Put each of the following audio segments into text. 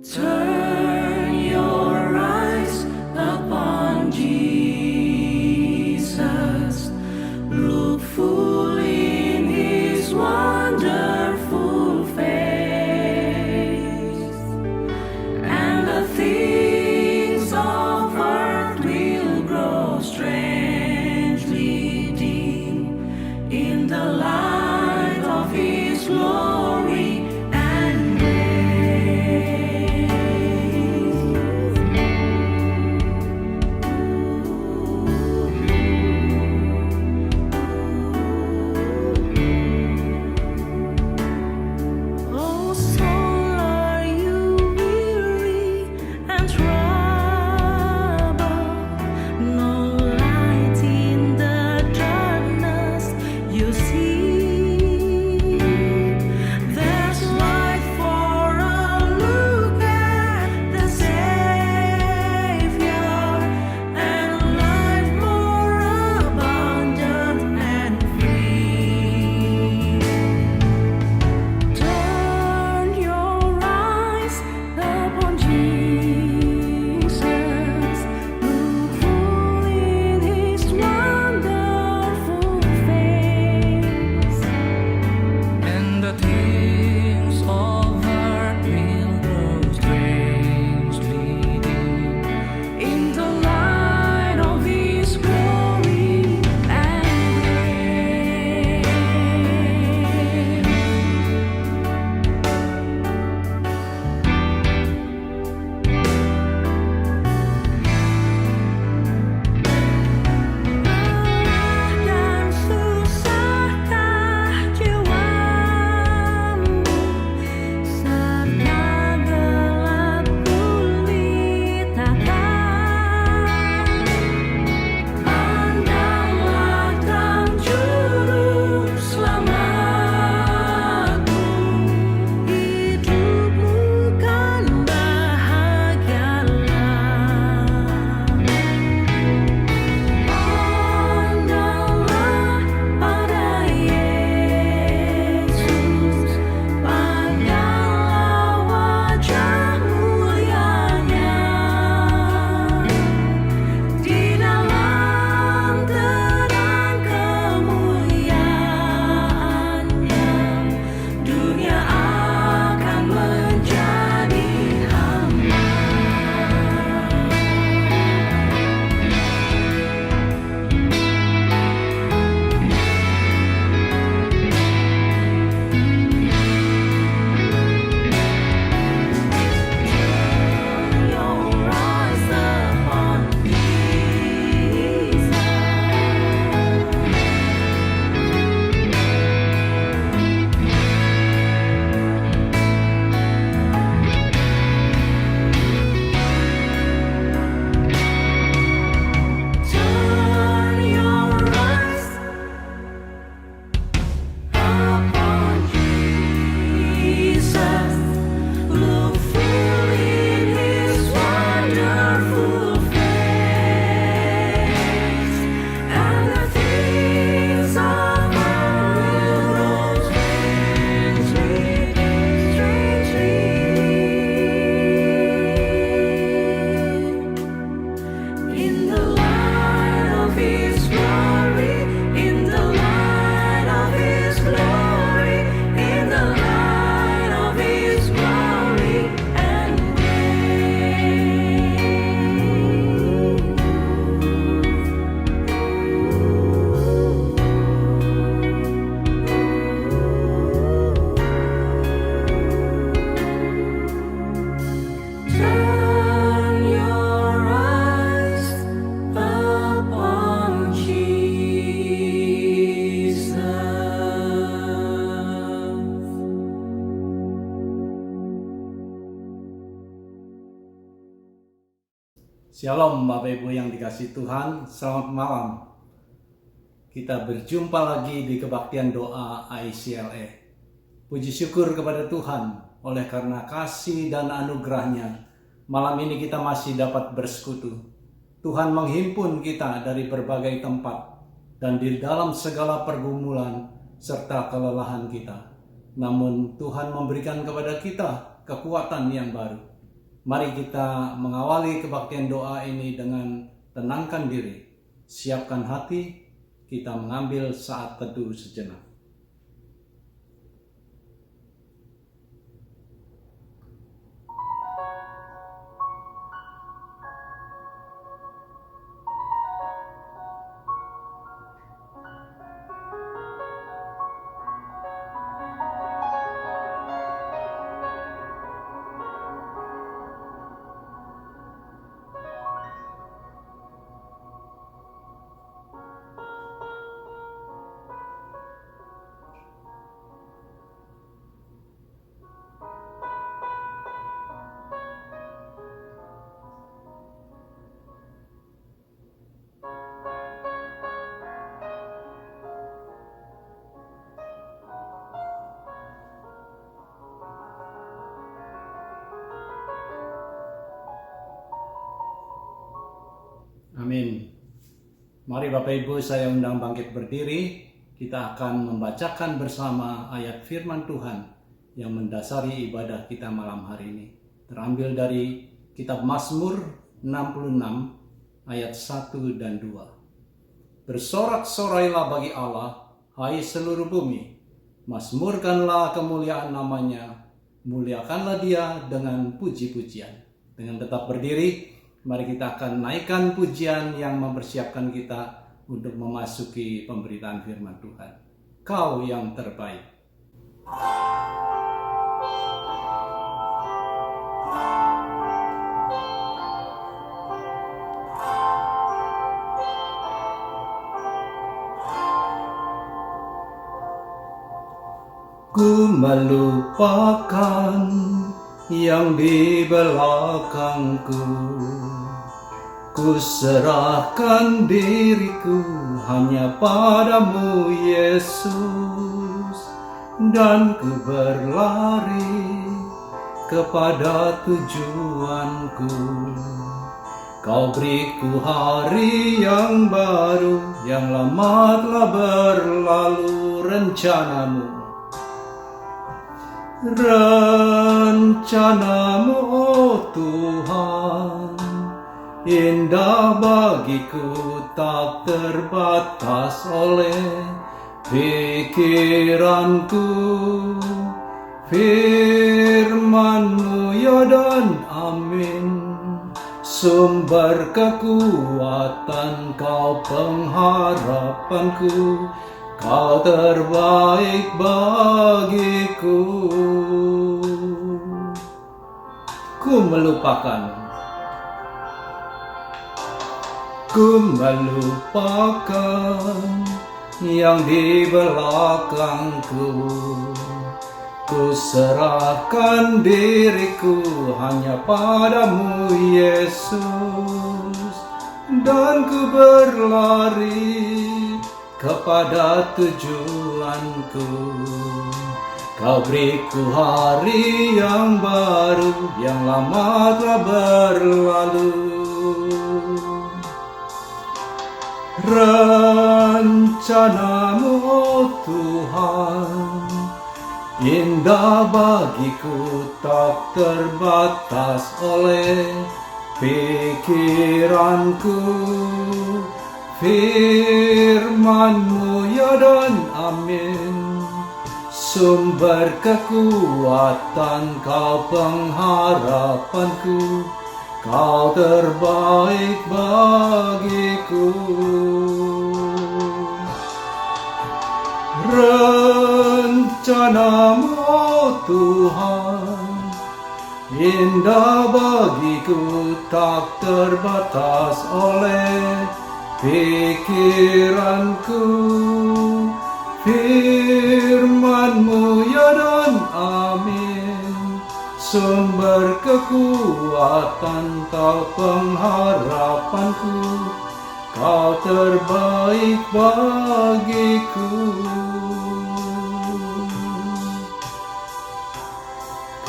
Turn your eyes upon Jesus. Look full in His wonderful face, and the things of earth will grow strangely dim in the light of His glory and oh, soul, are you weary and troubled? No light in the darkness you see. There's light for a look at the Savior, and life more abundant and free. Turn your eyes upon Jesus. Look full in His wonderful face, and the things of earth will grow strangely dim in the light of His glory and dan susahkah jiwamu serta gelap gulitakan? Pandanglah terang juru selamatmu, hidupmu kan bahagialah. Pandanglah pada Yesus, pandanglah wajah mulianya. Di dalam terang kemuliaannya, dunia akan menjadi hamba. Your eyes upon Jesus. Turn your eyes upon Jesus. Look full in His wonderful face, and the things of earth will grow strangely in the light of His glory, in the light of His glory, in the light of His glory and turn your eyes upon Jesus. Shalom Bapak Ibu yang dikasihi Tuhan, selamat malam. Kita berjumpa lagi di kebaktian doa ICLE. Puji syukur kepada Tuhan oleh karena kasih dan anugerahnya. Malam ini kita masih dapat bersekutu. Tuhan menghimpun kita dari berbagai tempat dan di dalam segala pergumulan serta kelelahan kita. Namun Tuhan memberikan kepada kita kekuatan yang baru. Mari kita mengawali kebaktian doa ini dengan tenangkan diri, siapkan hati, kita mengambil saat teduh sejenak. Amin. Mari Bapak Ibu, saya undang bangkit berdiri. Kita akan membacakan bersama ayat firman Tuhan yang mendasari ibadah kita malam hari ini. Terambil dari kitab Mazmur 66 ayat 1 dan 2. Bersorak-sorailah bagi Allah, hai seluruh bumi. Mazmurkanlah kemuliaan namanya. Muliakanlah dia dengan puji-pujian. Dengan tetap berdiri, mari kita akan naikkan pujian yang mempersiapkan kita untuk memasuki pemberitaan firman Tuhan. Kau yang terbaik. Ku melupakan yang di belakangku, ku serahkan diriku hanya padamu Yesus, dan ku berlari kepada tujuanku. Kau beriku hari yang baru, yang lama telah berlalu. Rencanamu oh Tuhan, indah bagiku, tak terbatas oleh pikiranku. Firman-Mu ya dan amin, sumber kekuatan, Kau pengharapanku, Kau terbaik bagiku. Ku melupakan yang di belakangku, ku serahkan diriku hanya padamu Yesus, dan ku berlari kepada tujuanku. Kau beriku hari yang baru, yang lama telah berlalu. Rencanamu oh Tuhan, indah bagiku, tak terbatas oleh pikiranku. Firman-Mu ya dan amin, sumber kekuatan, Kau pengharapanku, Kau terbaik bagiku. Rencanamu oh Tuhan, indah bagiku, tak terbatas oleh pikiranku. Firman-Mu ya dan amin, sumber kekuatan, Kau pengharapanku, Kau terbaik bagiku.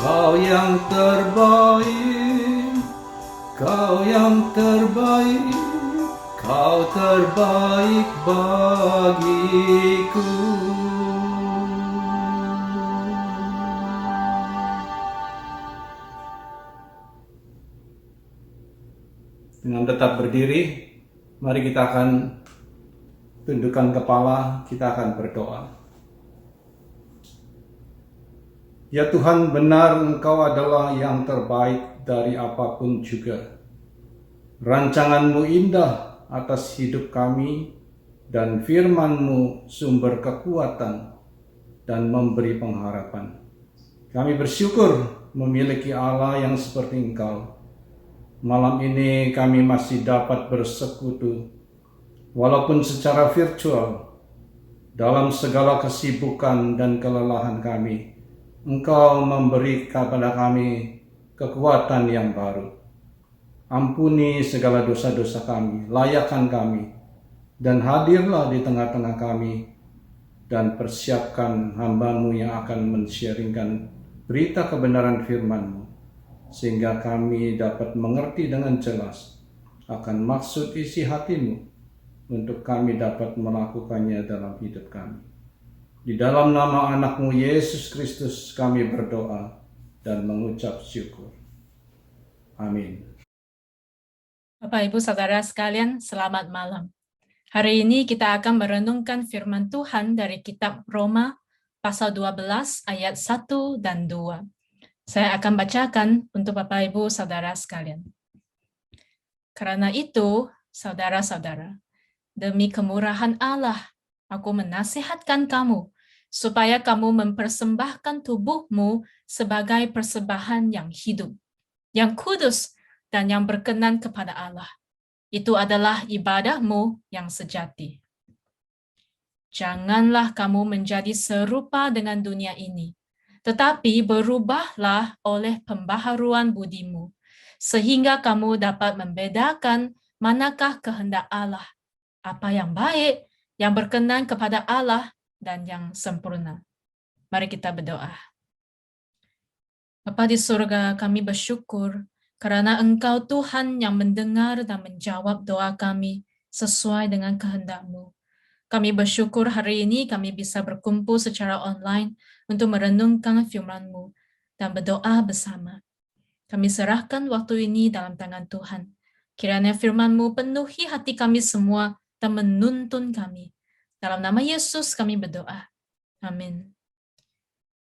Kau yang terbaik, Kau yang terbaik, Kau terbaik bagiku. Dengan tetap berdiri, mari kita akan tundukkan kepala, kita akan berdoa. Ya Tuhan, benar Engkau adalah yang terbaik dari apapun juga. Rancangan-Mu indah atas hidup kami, dan firman-Mu sumber kekuatan dan memberi pengharapan. Kami bersyukur memiliki Allah yang seperti Engkau. Malam ini kami masih dapat bersekutu, walaupun secara virtual, dalam segala kesibukan dan kelelahan kami. Engkau memberi kepada kami kekuatan yang baru. Ampuni segala dosa-dosa kami, layakkan kami, dan hadirlah di tengah-tengah kami, dan persiapkan hamba-Mu yang akan men-sharingkan berita kebenaran firman-Mu, sehingga kami dapat mengerti dengan jelas akan maksud isi hati-Mu untuk kami dapat melakukannya dalam hidup kami. Di dalam nama anak-Mu Yesus Kristus kami berdoa dan mengucap syukur. Amin. Bapak, Ibu, Saudara sekalian, selamat malam. Hari ini kita akan merenungkan firman Tuhan dari kitab Roma pasal 12 ayat 1 dan 2. Saya akan bacakan untuk Bapak, Ibu, Saudara sekalian. Karena itu, saudara-saudara, demi kemurahan Allah, aku menasihatkan kamu, supaya kamu mempersembahkan tubuhmu sebagai persembahan yang hidup, yang kudus, dan yang berkenan kepada Allah. Itu adalah ibadahmu yang sejati. Janganlah kamu menjadi serupa dengan dunia ini, tetapi berubahlah oleh pembaharuan budimu, sehingga kamu dapat membedakan manakah kehendak Allah, apa yang baik, yang berkenan kepada Allah, dan yang sempurna. Mari kita berdoa. Bapa di surga, kami bersyukur karena Engkau Tuhan yang mendengar dan menjawab doa kami sesuai dengan kehendak-Mu. Kami bersyukur hari ini kami bisa berkumpul secara online untuk merenungkan firman-Mu dan berdoa bersama. Kami serahkan waktu ini dalam tangan Tuhan. Kiranya firman-Mu penuhi hati kami semua dan menuntun kami. Dalam nama Yesus kami berdoa. Amin.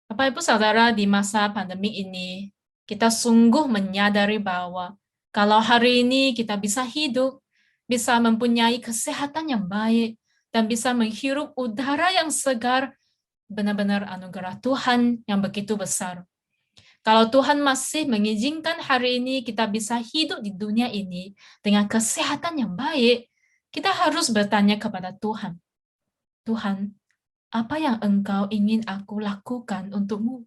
Bapak, Ibu, Saudara, di masa pandemi ini, kita sungguh menyadari bahwa kalau hari ini kita bisa hidup, bisa mempunyai kesehatan yang baik, dan bisa menghirup udara yang segar, benar-benar anugerah Tuhan yang begitu besar. Kalau Tuhan masih mengizinkan hari ini kita bisa hidup di dunia ini dengan kesehatan yang baik, kita harus bertanya kepada Tuhan. Tuhan, apa yang Engkau ingin aku lakukan untuk-Mu?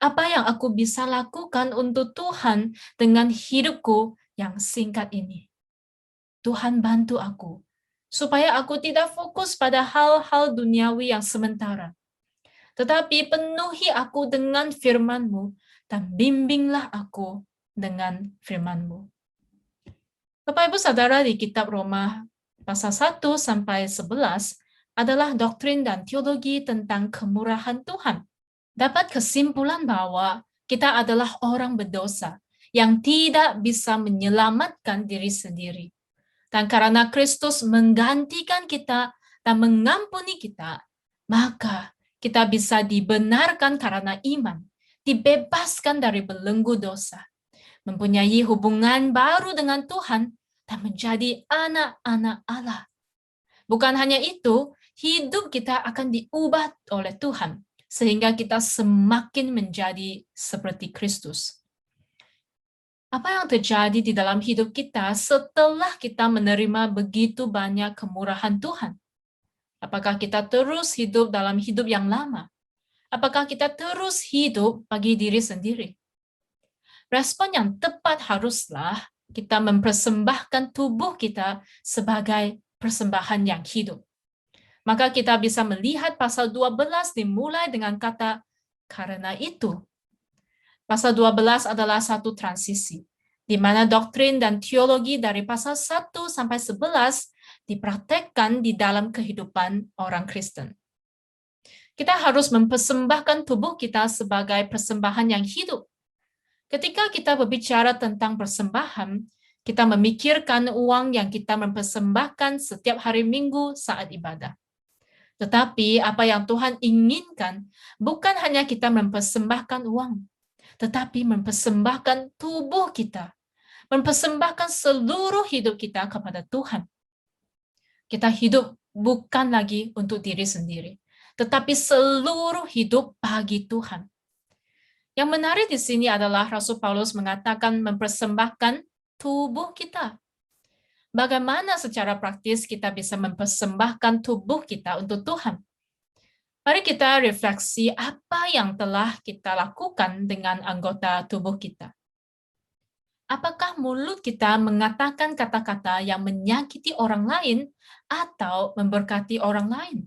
Apa yang aku bisa lakukan untuk Tuhan dengan hidupku yang singkat ini? Tuhan bantu aku, supaya aku tidak fokus pada hal-hal duniawi yang sementara. Tetapi penuhi aku dengan firman-Mu, dan bimbinglah aku dengan firman-Mu. Bapak, Ibu, Saudara, di kitab Roma pasal 1 sampai 11 adalah doktrin dan teologi tentang kemurahan Tuhan. Dapat kesimpulan bahwa kita adalah orang berdosa yang tidak bisa menyelamatkan diri sendiri. Dan karena Kristus menggantikan kita dan mengampuni kita, maka kita bisa dibenarkan karena iman, dibebaskan dari belenggu dosa, mempunyai hubungan baru dengan Tuhan, dan menjadi anak-anak Allah. Bukan hanya itu, hidup kita akan diubah oleh Tuhan, sehingga kita semakin menjadi seperti Kristus. Apa yang terjadi di dalam hidup kita setelah kita menerima begitu banyak kemurahan Tuhan? Apakah kita terus hidup dalam hidup yang lama? Apakah kita terus hidup bagi diri sendiri? Respon yang tepat haruslah kita mempersembahkan tubuh kita sebagai persembahan yang hidup. Maka kita bisa melihat pasal 12 dimulai dengan kata karena itu. Pasal 12 adalah satu transisi, di mana doktrin dan teologi dari pasal 1 sampai 11 dipraktekkan di dalam kehidupan orang Kristen. Kita harus mempersembahkan tubuh kita sebagai persembahan yang hidup. Ketika kita berbicara tentang persembahan, Kita memikirkan uang yang kita mempersembahkan setiap hari Minggu saat ibadah. Tetapi apa yang Tuhan inginkan bukan hanya kita mempersembahkan uang, tetapi mempersembahkan tubuh kita, mempersembahkan seluruh hidup kita kepada Tuhan. Kita hidup bukan lagi untuk diri sendiri, tetapi seluruh hidup bagi Tuhan. Yang menarik di sini adalah Rasul Paulus mengatakan mempersembahkan tubuh kita. Bagaimana secara praktis kita bisa mempersembahkan tubuh kita untuk Tuhan? Mari kita refleksi apa yang telah kita lakukan dengan anggota tubuh kita. Apakah mulut kita mengatakan kata-kata yang menyakiti orang lain atau memberkati orang lain?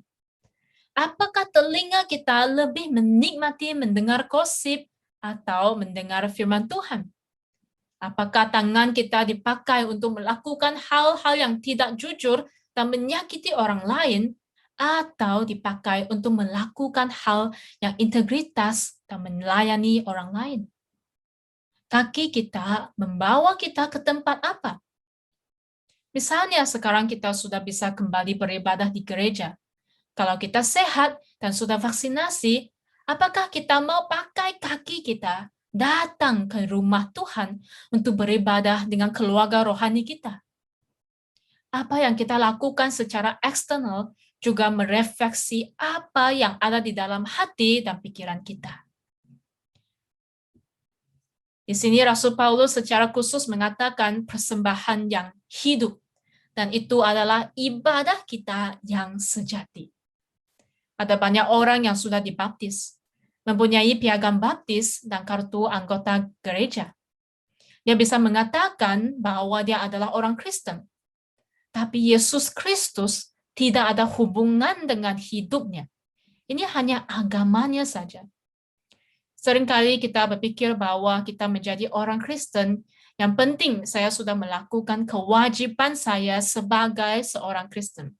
Apakah telinga kita lebih menikmati mendengar gosip atau mendengar firman Tuhan? Apakah tangan kita dipakai untuk melakukan hal-hal yang tidak jujur dan menyakiti orang lain, atau dipakai untuk melakukan hal yang integritas dan melayani orang lain? Kaki kita membawa kita ke tempat apa? Misalnya sekarang kita sudah bisa kembali beribadah di gereja. Kalau kita sehat dan sudah vaksinasi, apakah kita mau pakai kaki kita datang ke rumah Tuhan untuk beribadah dengan keluarga rohani kita? Apa yang kita lakukan secara eksternal juga merefleksi apa yang ada di dalam hati dan pikiran kita. Di sini Rasul Paulus secara khusus mengatakan persembahan yang hidup, dan itu adalah ibadah kita yang sejati. Ada banyak orang yang sudah dibaptis, mempunyai piagam baptis dan kartu anggota gereja. Dia bisa mengatakan bahwa dia adalah orang Kristen. Tapi Yesus Kristus tidak ada hubungan dengan hidupnya. Ini hanya agamanya saja. Seringkali kita berpikir bahwa kita menjadi orang Kristen, yang penting saya sudah melakukan kewajiban saya sebagai seorang Kristen.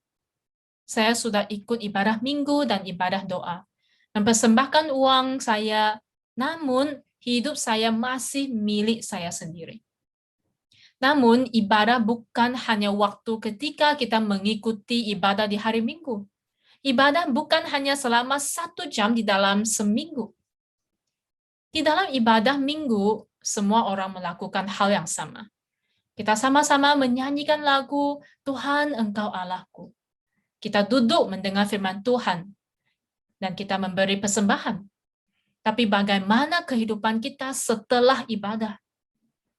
Saya sudah ikut ibadah minggu dan ibadah doa, mempersembahkan uang saya, namun hidup saya masih milik saya sendiri. Namun ibadah bukan hanya waktu ketika kita mengikuti ibadah di hari Minggu. Ibadah bukan hanya selama 1 jam di dalam seminggu. Di dalam ibadah minggu, semua orang melakukan hal yang sama. Kita sama-sama menyanyikan lagu, Tuhan Engkau Allahku. Kita duduk mendengar firman Tuhan, dan kita memberi persembahan. Tapi bagaimana kehidupan kita setelah ibadah?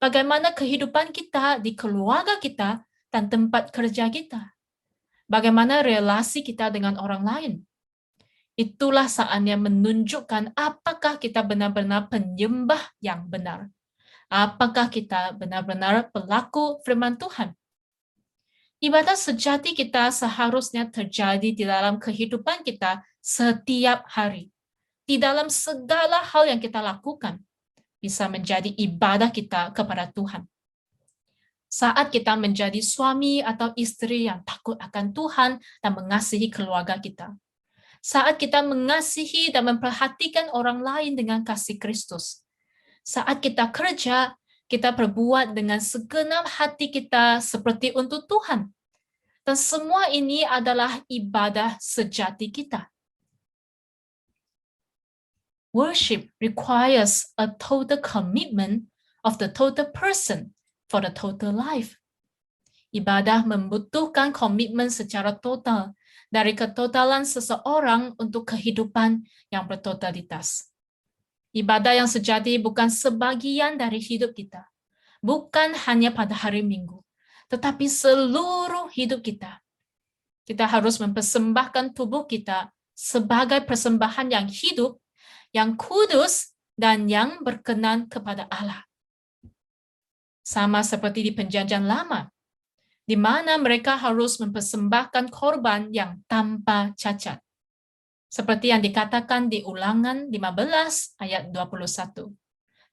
Bagaimana kehidupan kita di keluarga kita dan tempat kerja kita? Bagaimana relasi kita dengan orang lain? Itulah saatnya menunjukkan apakah kita benar-benar penyembah yang benar. Apakah kita benar-benar pelaku firman Tuhan? Ibadah sejati kita seharusnya terjadi di dalam kehidupan kita setiap hari. Di dalam segala hal yang kita lakukan, bisa menjadi ibadah kita kepada Tuhan. Saat kita menjadi suami atau istri yang takut akan Tuhan dan mengasihi keluarga kita. Saat kita mengasihi dan memperhatikan orang lain dengan kasih Kristus. Saat kita kerja, kita berbuat dengan segenap hati kita seperti untuk Tuhan. Dan semua ini adalah ibadah sejati kita. Worship requires a total commitment of the total person for the total life. Ibadah membutuhkan komitmen secara total dari ketotalan seseorang untuk kehidupan yang bertotalitas. Ibadah yang sejati bukan sebagian dari hidup kita, bukan hanya pada hari Minggu, tetapi seluruh hidup kita. Kita harus mempersembahkan tubuh kita sebagai persembahan yang hidup, yang kudus, dan yang berkenan kepada Allah. Sama seperti di Perjanjian Lama, di mana mereka harus mempersembahkan korban yang tanpa cacat. Seperti yang dikatakan di Ulangan 15 ayat 21.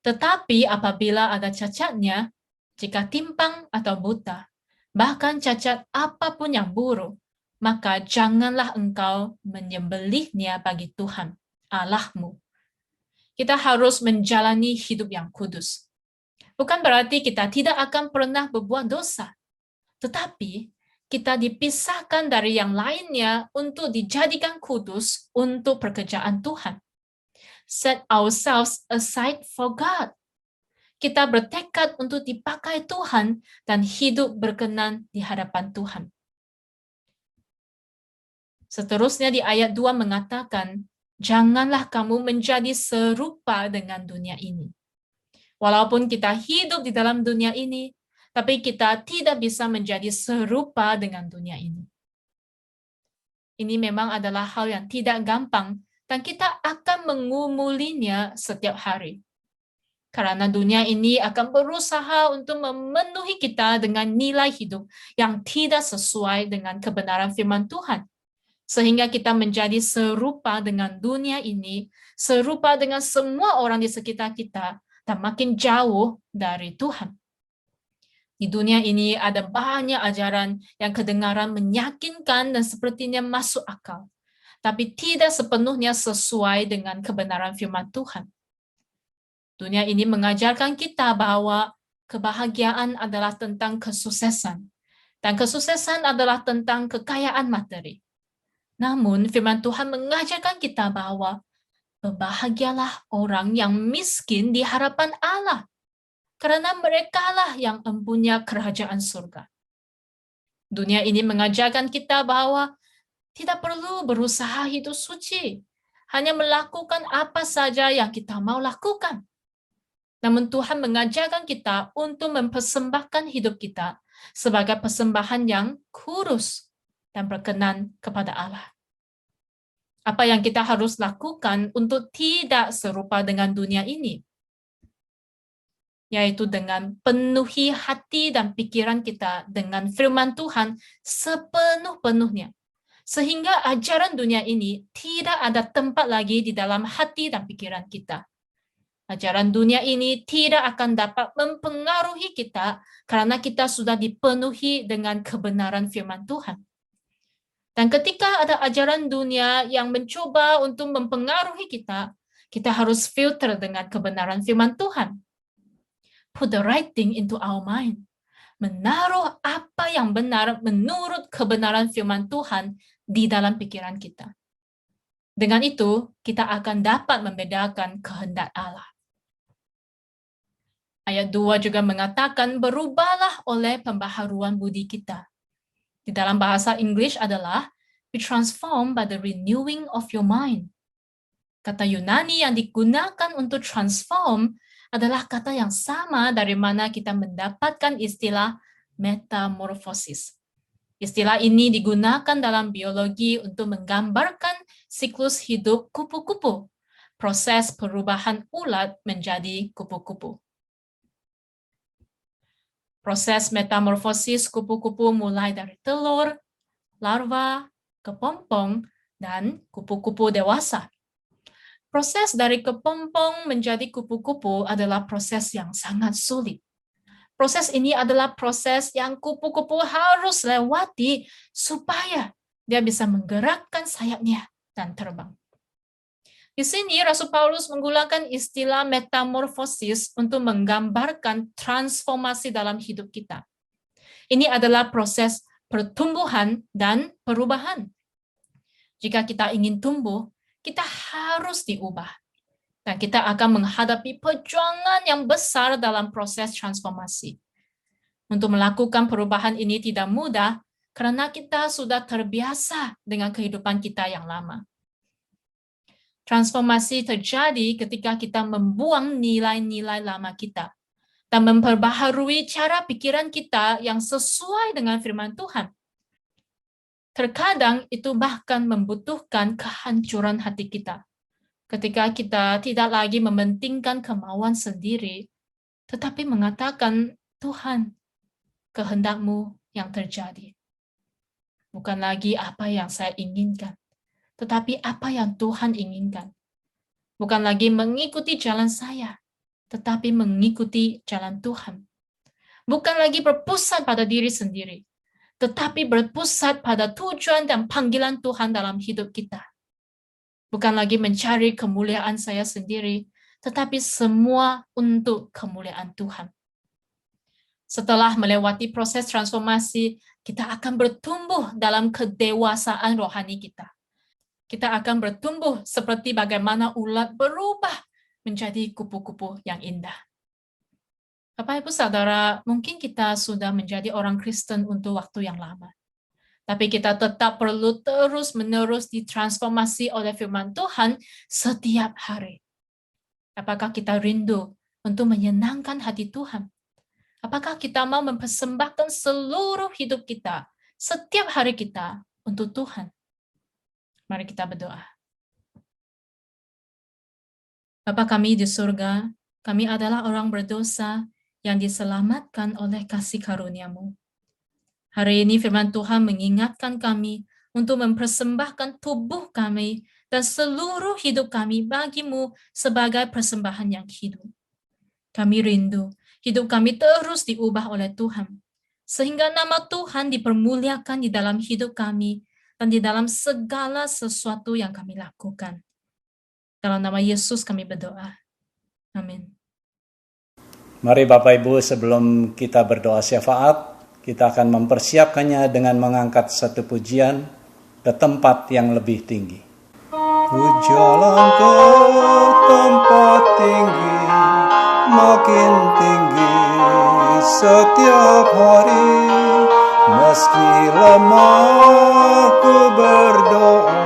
Tetapi apabila ada cacatnya, jika timpang atau buta, bahkan cacat apapun yang buruk, maka janganlah engkau menyembelihnya bagi Tuhan, Allahmu. Kita harus menjalani hidup yang kudus. Bukan berarti kita tidak akan pernah berbuat dosa, tetapi kita dipisahkan dari yang lainnya untuk dijadikan kudus untuk pekerjaan Tuhan. Set ourselves aside for God. Kita bertekad untuk dipakai Tuhan dan hidup berkenan di hadapan Tuhan. Seterusnya di ayat 2 mengatakan, janganlah kamu menjadi serupa dengan dunia ini. Walaupun kita hidup di dalam dunia ini, tapi kita tidak bisa menjadi serupa dengan dunia ini. Ini memang adalah hal yang tidak gampang, dan kita akan mengumulinya setiap hari. Karena dunia ini akan berusaha untuk memenuhi kita dengan nilai hidup yang tidak sesuai dengan kebenaran firman Tuhan. Sehingga kita menjadi serupa dengan dunia ini, serupa dengan semua orang di sekitar kita, dan makin jauh dari Tuhan. Di dunia ini ada banyak ajaran yang kedengaran meyakinkan dan sepertinya masuk akal, tapi tidak sepenuhnya sesuai dengan kebenaran firman Tuhan. Dunia ini mengajarkan kita bahwa kebahagiaan adalah tentang kesuksesan, dan kesuksesan adalah tentang kekayaan materi. Namun, firman Tuhan mengajarkan kita bahwa berbahagialah orang yang miskin di hadapan Allah, karena merekalah yang mempunyai kerajaan surga. Dunia ini mengajarkan kita bahwa tidak perlu berusaha hidup suci, hanya melakukan apa saja yang kita mau lakukan. Namun Tuhan mengajarkan kita untuk mempersembahkan hidup kita sebagai persembahan yang kudus dan berkenan kepada Allah. Apa yang kita harus lakukan untuk tidak serupa dengan dunia ini? Yaitu dengan penuhi hati dan pikiran kita dengan firman Tuhan sepenuh-penuhnya. Sehingga ajaran dunia ini tidak ada tempat lagi di dalam hati dan pikiran kita. Ajaran dunia ini tidak akan dapat mempengaruhi kita karena kita sudah dipenuhi dengan kebenaran firman Tuhan. Dan ketika ada ajaran dunia yang mencoba untuk mempengaruhi kita, kita harus filter dengan kebenaran firman Tuhan. Put the right thing into our mind. Menaruh apa yang benar menurut kebenaran firman Tuhan di dalam pikiran kita. Dengan itu, kita akan dapat membedakan kehendak Allah. Ayat 2 juga mengatakan, berubahlah oleh pembaharuan budi kita. Di dalam bahasa Inggris adalah, be transformed by the renewing of your mind. Kata Yunani yang digunakan untuk transform adalah kata yang sama dari mana kita mendapatkan istilah metamorfosis. Istilah ini digunakan dalam biologi untuk menggambarkan siklus hidup kupu-kupu, proses perubahan ulat menjadi kupu-kupu. Proses metamorfosis kupu-kupu mulai dari telur, larva, kepompong, dan kupu-kupu dewasa. Proses dari kepompong menjadi kupu-kupu adalah proses yang sangat sulit. Proses ini adalah proses yang kupu-kupu harus lewati supaya dia bisa menggerakkan sayapnya dan terbang. Di sini Rasul Paulus menggunakan istilah metamorfosis untuk menggambarkan transformasi dalam hidup kita. Ini adalah proses pertumbuhan dan perubahan. Jika kita ingin tumbuh, kita harus diubah. Dan kita akan menghadapi perjuangan yang besar dalam proses transformasi. Untuk melakukan perubahan ini tidak mudah, karena kita sudah terbiasa dengan kehidupan kita yang lama. Transformasi terjadi ketika kita membuang nilai-nilai lama kita dan memperbaharui cara pikiran kita yang sesuai dengan firman Tuhan. Terkadang itu bahkan membutuhkan kehancuran hati kita. Ketika kita tidak lagi mementingkan kemauan sendiri, tetapi mengatakan, Tuhan, kehendak-Mu yang terjadi. Bukan lagi apa yang saya inginkan, tetapi apa yang Tuhan inginkan. Bukan lagi mengikuti jalan saya, tetapi mengikuti jalan Tuhan. Bukan lagi berpusat pada diri sendiri, tetapi berpusat pada tujuan dan panggilan Tuhan dalam hidup kita. Bukan lagi mencari kemuliaan saya sendiri, tetapi semua untuk kemuliaan Tuhan. Setelah melewati proses transformasi, kita akan bertumbuh dalam kedewasaan rohani kita. Kita akan bertumbuh seperti bagaimana ulat berubah menjadi kupu-kupu yang indah. Bapak Ibu Saudara, mungkin kita sudah menjadi orang Kristen untuk waktu yang lama. Tapi kita tetap perlu terus-menerus ditransformasi oleh firman Tuhan setiap hari. Apakah kita rindu untuk menyenangkan hati Tuhan? Apakah kita mau mempersembahkan seluruh hidup kita, setiap hari kita untuk Tuhan? Mari kita berdoa. Bapa kami di surga, kami adalah orang berdosa yang diselamatkan oleh kasih karunia-Mu. Hari ini firman Tuhan mengingatkan kami untuk mempersembahkan tubuh kami dan seluruh hidup kami bagi-Mu sebagai persembahan yang hidup. Kami rindu hidup kami terus diubah oleh Tuhan, sehingga nama Tuhan dipermuliakan di dalam hidup kami dan di dalam segala sesuatu yang kami lakukan. Dalam nama Yesus kami berdoa. Amin. Mari Bapak Ibu, sebelum kita berdoa syafaat, kita akan mempersiapkannya dengan mengangkat satu pujian ke tempat yang lebih tinggi. Ku jalan ke tempat tinggi, makin tinggi setiap hari. Meski lemah ku berdoa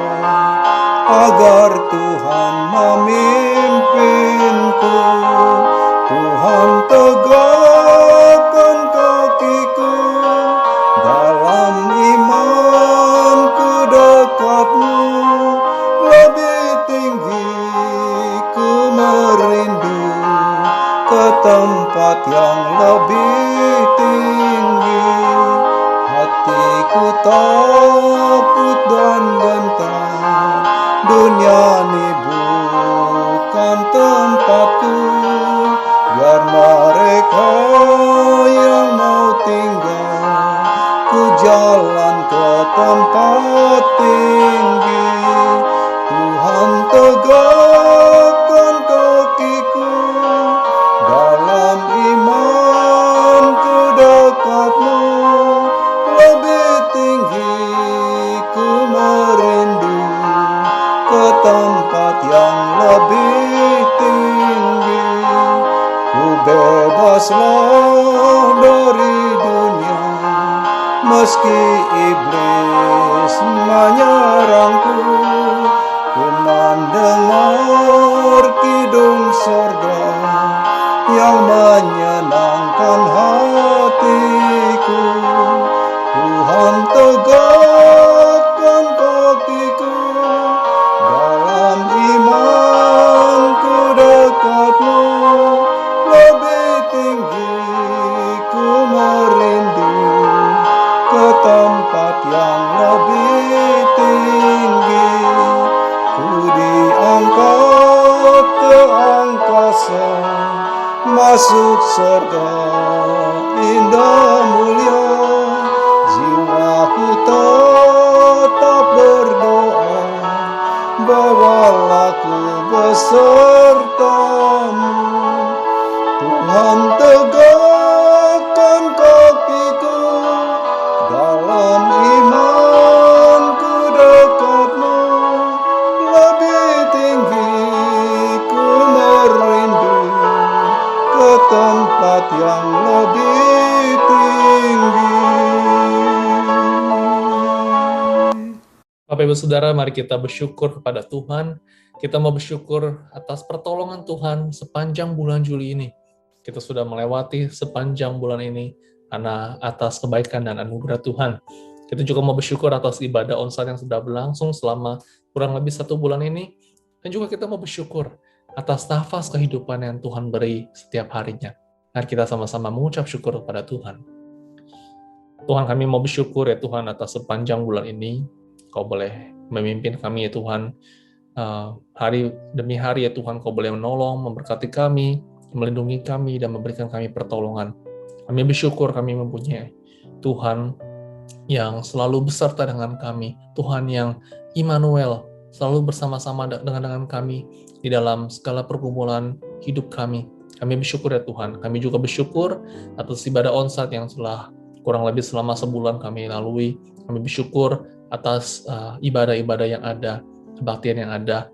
agar Tuhan memimpinku. Tuhan tegakkan kakiku dalam imanku dekatmu. Lebih tinggi ku merindu ke tempat yang lebih tinggi. Hatiku takut dan gentar, dunia ini bukan tempatku. Biar mereka yang mau tinggal, ku jalan ke tempat tinggi. Tuhan tegakkan kakiku dalam imanku dekatmu. Lebih tinggi ku merindu ke tempat yang lebih tinggi. Ku bebaslah dari dunia, meski iblis menyerangku. Ku mendengar kidung sorga yang menyenangkan hatiku. Tuhan tegakkan kakiku dalam imanku dekatmu. Lebih tinggi ku merindu ke tempat yang lebih tinggi. Ku diangkat ke angkasa, masuk surga indah mulia. Jiwaku tetap berdoa, bawalah ku besertamu. Tuhan tegakkan kakiku dalam imanku dekatmu. Lebih tinggi ku merindu ke tempat yang lebih tinggi. Bapak Ibu Saudara, mari kita bersyukur kepada Tuhan. Kita mau bersyukur atas pertolongan Tuhan sepanjang bulan Juli ini. Kita sudah melewati sepanjang bulan ini karena atas kebaikan dan anugerah Tuhan. Kita juga mau bersyukur atas ibadah onsite yang sudah berlangsung selama kurang lebih 1 bulan ini. Dan juga kita mau bersyukur atas nafas kehidupan yang Tuhan beri setiap harinya. Mari kita sama-sama mengucap syukur kepada Tuhan. Tuhan, kami mau bersyukur ya Tuhan atas sepanjang bulan ini. Kau boleh memimpin kami ya Tuhan. Hari demi hari ya Tuhan, Kau boleh menolong, memberkati kami, melindungi kami, dan memberikan kami pertolongan. Kami bersyukur kami mempunyai Tuhan yang selalu beserta dengan kami. Tuhan yang Immanuel, selalu bersama-sama dengan kami di dalam segala pergumulan hidup kami. Kami bersyukur ya Tuhan. Kami juga bersyukur atas ibadah onsite yang telah kurang lebih selama sebulan kami lalui. Kami bersyukur atas ibadah-ibadah yang ada, kebaktian yang ada.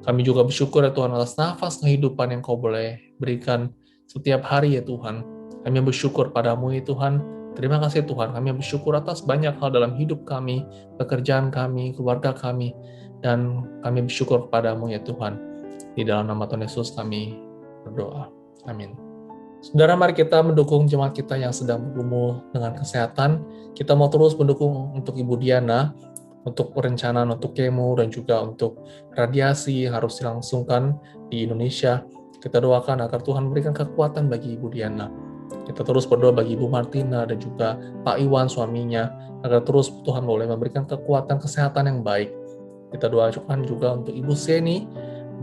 Kami juga bersyukur ya Tuhan atas nafas kehidupan yang Kau boleh berikan setiap hari ya Tuhan. Kami bersyukur padamu ya Tuhan. Terima kasih Tuhan. Kami bersyukur atas banyak hal dalam hidup kami, pekerjaan kami, keluarga kami. Dan kami bersyukur kepadamu ya Tuhan. Di dalam nama Tuhan Yesus kami berdoa. Amin. Saudara, mari kita mendukung jemaat kita yang sedang bergumul dengan kesehatan. Kita mau terus mendukung untuk Ibu Diana, untuk perencanaan untuk kemo dan juga untuk radiasi yang harus dilangsungkan di Indonesia. Kita doakan agar Tuhan memberikan kekuatan bagi Ibu Diana. Kita terus berdoa bagi Ibu Martina dan juga Pak Iwan suaminya, agar terus Tuhan boleh memberikan kekuatan kesehatan yang baik. Kita doakan juga untuk Ibu Seni,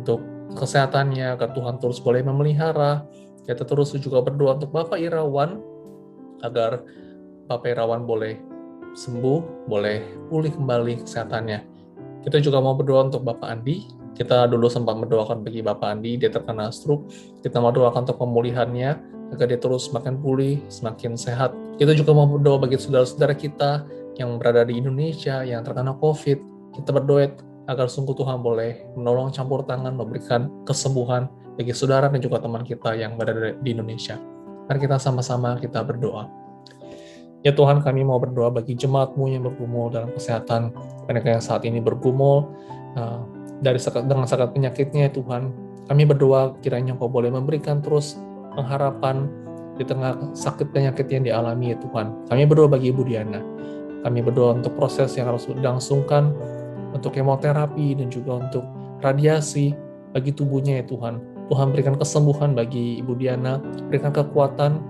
untuk kesehatannya, agar Tuhan terus boleh memelihara. Kita terus juga berdoa untuk Bapak Irawan, agar Bapak Irawan boleh sembuh, boleh pulih kembali kesehatannya. Kita juga mau berdoa untuk Bapak Andi. Kita dulu sempat mendoakan bagi Bapak Andi, dia terkena stroke. Kita mau doakan untuk pemulihannya, agar dia terus semakin pulih, semakin sehat. Kita juga mau berdoa bagi saudara-saudara kita yang berada di Indonesia, yang terkena COVID. Kita berdoa agar sungguh Tuhan boleh menolong campur tangan, memberikan kesembuhan bagi saudara dan juga teman kita yang berada di Indonesia. Mari kita sama-sama kita berdoa. Ya Tuhan, kami mau berdoa bagi jemaat-Mu yang bergumul dalam kesehatan, mereka yang saat ini bergumul dengan sakit penyakitnya ya Tuhan. Kami berdoa kiranya Kau boleh memberikan terus pengharapan di tengah sakit penyakit yang dialami ya Tuhan. Kami berdoa bagi Ibu Diana. Kami berdoa untuk proses yang harus dilangsungkan, untuk kemoterapi dan juga untuk radiasi bagi tubuhnya ya Tuhan. Tuhan berikan kesembuhan bagi Ibu Diana, berikan kekuatan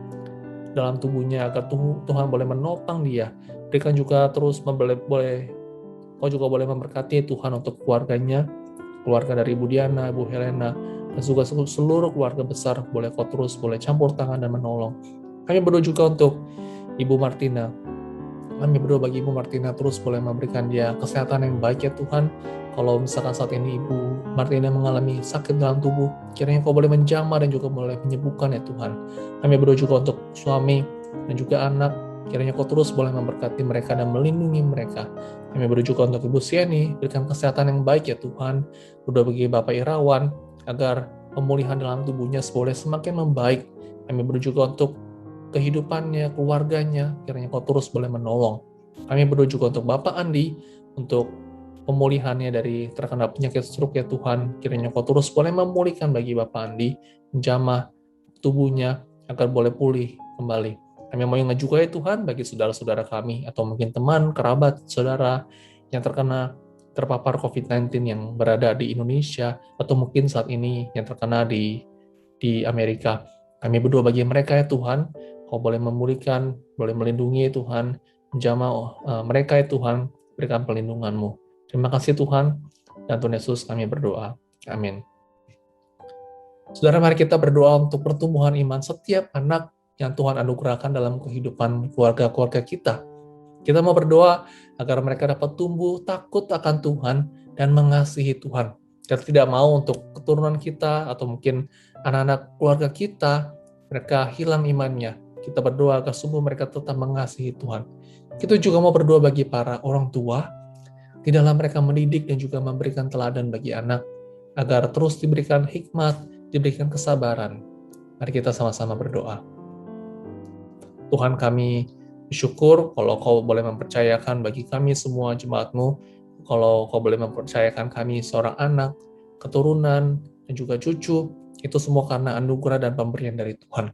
dalam tubuhnya agar Tuhan boleh menopang dia. Berikan juga terus Kau juga boleh memberkati Tuhan untuk keluarganya, keluarga dari Ibu Diana, Ibu Helena, dan juga seluruh keluarga besar. Boleh Kau terus boleh campur tangan dan menolong. Kami berdoa juga untuk Ibu Martina. Kami berdoa bagi Ibu Martina terus boleh memberikan dia kesehatan yang baik ya Tuhan. Kalau misalkan saat ini Ibu Martina mengalami sakit dalam tubuh, kiranya Kau boleh menjamah dan juga boleh menyembuhkan ya Tuhan. Kami berdoa juga untuk suami dan juga anak, kiranya Kau terus boleh memberkati mereka dan melindungi mereka. Kami berdoa juga untuk Ibu Sieni, berikan kesehatan yang baik ya Tuhan. Berdoa bagi Bapak Irawan, agar pemulihan dalam tubuhnya boleh semakin membaik. Kami berdoa juga untuk kehidupannya, keluarganya, kiranya Kau terus boleh menolong. Kami berdoa juga untuk Bapak Andi, untuk pemulihannya dari terkena penyakit stroke ya Tuhan. Kiranya Kau terus boleh memulihkan bagi Bapak Andi, menjamah tubuhnya agar boleh pulih kembali. Kami mau ingat juga ya Tuhan bagi saudara-saudara kami, atau mungkin teman, kerabat, saudara yang terpapar COVID-19 yang berada di Indonesia, atau mungkin saat ini yang terkena di Amerika. Kami berdoa bagi mereka ya Tuhan, Kau boleh memulihkan, boleh melindungi ya Tuhan, menjamah mereka ya Tuhan, berikan pelindungan-Mu. Terima kasih Tuhan, dan Tuhan Yesus kami berdoa. Amin. Saudara, mari kita berdoa untuk pertumbuhan iman setiap anak yang Tuhan anugerahkan dalam kehidupan keluarga-keluarga kita. Kita mau berdoa agar mereka dapat tumbuh takut akan Tuhan dan mengasihi Tuhan. Kita tidak mau untuk keturunan kita atau mungkin anak-anak keluarga kita, mereka hilang imannya. Kita berdoa agar sungguh mereka tetap mengasihi Tuhan. Kita juga mau berdoa bagi para orang tua, di dalam mereka mendidik dan juga memberikan teladan bagi anak, agar terus diberikan hikmat, diberikan kesabaran. Mari kita sama-sama berdoa. Tuhan, kami bersyukur kalau Kau boleh mempercayakan bagi kami semua jemaat-Mu, kalau Kau boleh mempercayakan kami seorang anak, keturunan, dan juga cucu, itu semua karena anugerah dan pemberian dari Tuhan.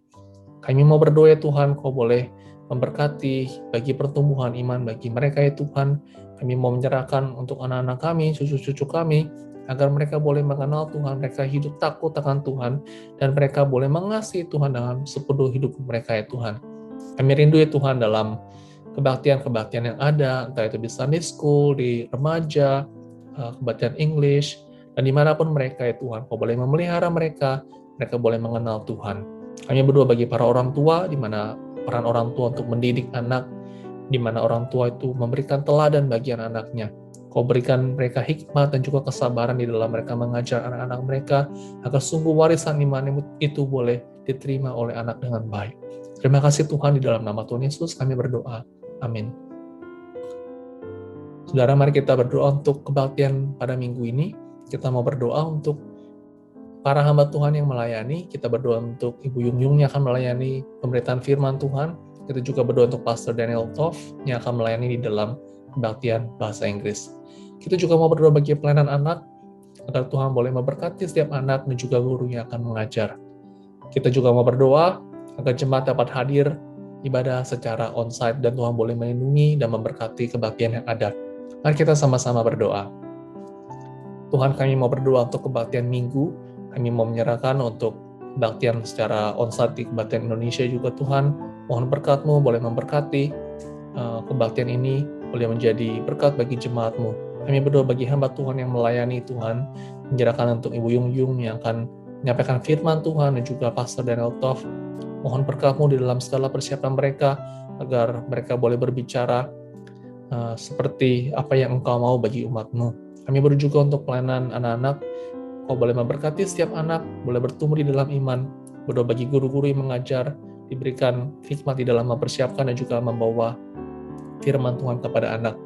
Kami mau berdoa ya Tuhan, Kau boleh memberkati bagi pertumbuhan iman bagi mereka ya Tuhan. Kami mau menyerahkan untuk anak-anak kami, cucu-cucu kami, agar mereka boleh mengenal Tuhan, mereka hidup takut akan Tuhan, dan mereka boleh mengasihi Tuhan dengan sepenuh hidup mereka ya Tuhan. Kami rindu ya Tuhan dalam kebaktian-kebaktian yang ada, entah itu di Sunday School, di remaja, kebaktian English, dan dimanapun mereka ya Tuhan, Kau boleh memelihara mereka, mereka boleh mengenal Tuhan. Kami berdoa bagi para orang tua, di mana peran orang tua untuk mendidik anak, di mana orang tua itu memberikan teladan bagi anak-anaknya. Kau berikan mereka hikmat dan juga kesabaran di dalam mereka mengajar anak-anak mereka, agar sungguh warisan iman itu boleh diterima oleh anak dengan baik. Terima kasih Tuhan, di dalam nama Tuhan Yesus kami berdoa. Amin. Saudara, mari kita berdoa untuk kebaktian pada minggu ini. Kita mau berdoa untuk para hamba Tuhan yang melayani. Kita berdoa untuk Ibu Yung Yung yang akan melayani pemberitaan firman Tuhan. Kita juga berdoa untuk Pastor Daniel Toff yang akan melayani di dalam kebaktian bahasa Inggris. Kita juga mau berdoa bagi pelayanan anak, agar Tuhan boleh memberkati setiap anak dan juga guru yang akan mengajar. Kita juga mau berdoa agar jemaat dapat hadir ibadah secara onsite dan Tuhan boleh melindungi dan memberkati kebaktian yang ada. Mari kita sama-sama berdoa. Tuhan, kami mau berdoa untuk kebaktian minggu. Kami mau menyerahkan untuk kebaktian secara onsite di kebaktian Indonesia juga Tuhan. Mohon berkat-Mu boleh memberkati kebaktian ini, boleh menjadi berkat bagi jemaat-Mu. Kami berdoa bagi hamba Tuhan yang melayani Tuhan, menyerahkan untuk Ibu Yung Yung yang akan menyampaikan firman Tuhan dan juga Pastor Daniel Toff. Mohon berkat-Mu di dalam segala persiapan mereka, agar mereka boleh berbicara seperti apa yang Engkau mau bagi umat-Mu. Kami berdoa juga untuk pelayanan anak-anak. Kau boleh memberkati setiap anak, boleh bertumbuh di dalam iman. Berdoa bagi guru-guru yang mengajar, diberikan hikmat di dalam mempersiapkan dan juga membawa firman Tuhan kepada anak.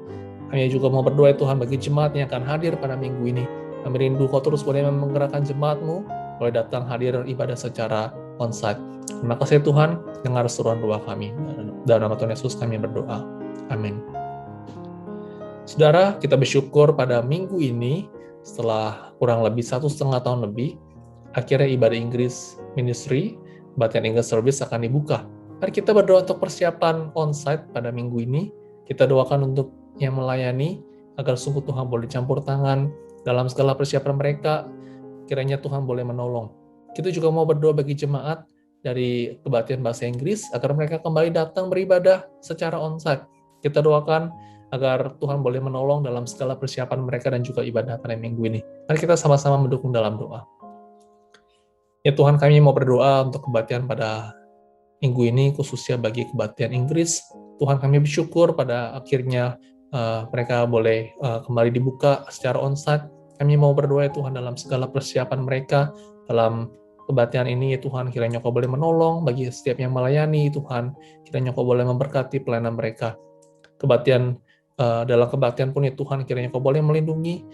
Kami juga mau berdoa Tuhan bagi jemaat yang akan hadir pada minggu ini. Kami rindu Kau terus boleh menggerakkan jemaat-Mu, boleh datang hadir ibadah secara onsite. Terima kasih Tuhan, dengar seruan doa kami. Dalam nama Tuhan Yesus kami berdoa. Amin. Saudara, kita bersyukur pada minggu ini, setelah kurang lebih 1,5 tahun lebih, akhirnya ibadah Inggris Ministry, kebaktian English Service akan dibuka. Mari kita berdoa untuk persiapan onsite pada minggu ini. Kita doakan untuk yang melayani, agar sungguh Tuhan boleh campur tangan dalam segala persiapan mereka, kiranya Tuhan boleh menolong. Kita juga mau berdoa bagi jemaat dari kebaktian bahasa Inggris, agar mereka kembali datang beribadah secara onsite. Kita doakan agar Tuhan boleh menolong dalam segala persiapan mereka dan juga ibadah pada minggu ini. Mari kita sama-sama mendukung dalam doa. Ya Tuhan, kami mau berdoa untuk kebaktian pada minggu ini, khususnya bagi kebaktian Inggris. Tuhan, kami bersyukur pada akhirnya mereka boleh kembali dibuka secara onsite. Kami mau berdoa ya Tuhan dalam segala persiapan mereka dalam kebaktian ini ya Tuhan, kiranya Kau boleh menolong bagi setiap yang melayani Tuhan, kiranya Kau boleh memberkati pelayanan mereka. Dalam kebaktian pun ya Tuhan, kiranya Kau boleh melindungi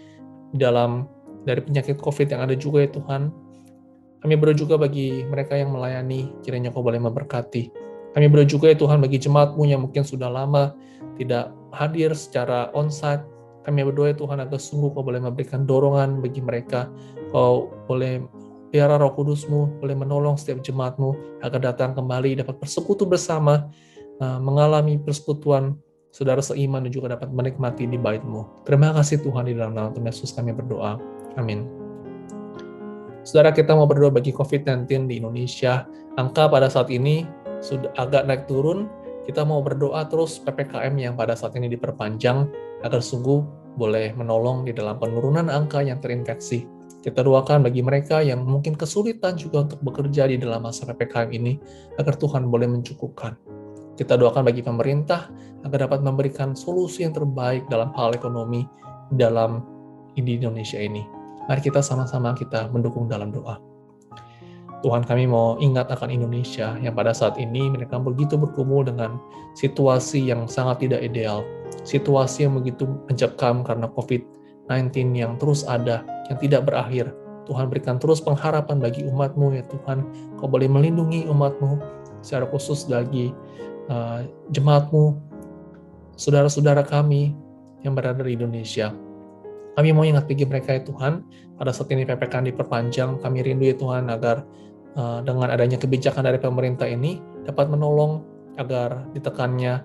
dari penyakit COVID yang ada juga ya Tuhan. Kami berdoa juga bagi mereka yang melayani, kiranya Kau boleh memberkati. Kami berdoa juga ya Tuhan bagi jemaat-Mu yang mungkin sudah lama tidak hadir secara onsite. Kami berdoa ya Tuhan agar sungguh Kau boleh memberikan dorongan bagi mereka. Kau boleh biarlah Roh Kudus-Mu boleh menolong setiap jemaat-Mu agar datang kembali dapat bersekutu bersama, mengalami persekutuan saudara seiman dan juga dapat menikmati di bait-Mu. Terima kasih Tuhan, di dalam nama Tuhan Yesus kami berdoa. Amin. Saudara, kita mau berdoa bagi COVID-19 di Indonesia. Angka pada saat ini sudah agak naik turun. Kita mau berdoa terus PPKM yang pada saat ini diperpanjang agar sungguh boleh menolong di dalam penurunan angka yang terinfeksi. Kita doakan bagi mereka yang mungkin kesulitan juga untuk bekerja di dalam masa PPKM ini, agar Tuhan boleh mencukupkan. Kita doakan bagi pemerintah agar dapat memberikan solusi yang terbaik dalam hal ekonomi di Indonesia ini. Mari kita sama-sama kita mendukung dalam doa. Tuhan, kami mau ingat akan Indonesia yang pada saat ini mereka begitu bergumul dengan situasi yang sangat tidak ideal, situasi yang begitu mencekam karena COVID-19 yang terus ada, yang tidak berakhir. Tuhan, berikan terus pengharapan bagi umat-Mu ya Tuhan. Kau boleh melindungi umat-Mu, secara khusus bagi jemaat-Mu, saudara-saudara kami yang berada di Indonesia. Kami mau ingat bagi mereka ya Tuhan, pada saat ini PPKM diperpanjang, kami rindu ya Tuhan agar dengan adanya kebijakan dari pemerintah ini dapat menolong agar ditekannya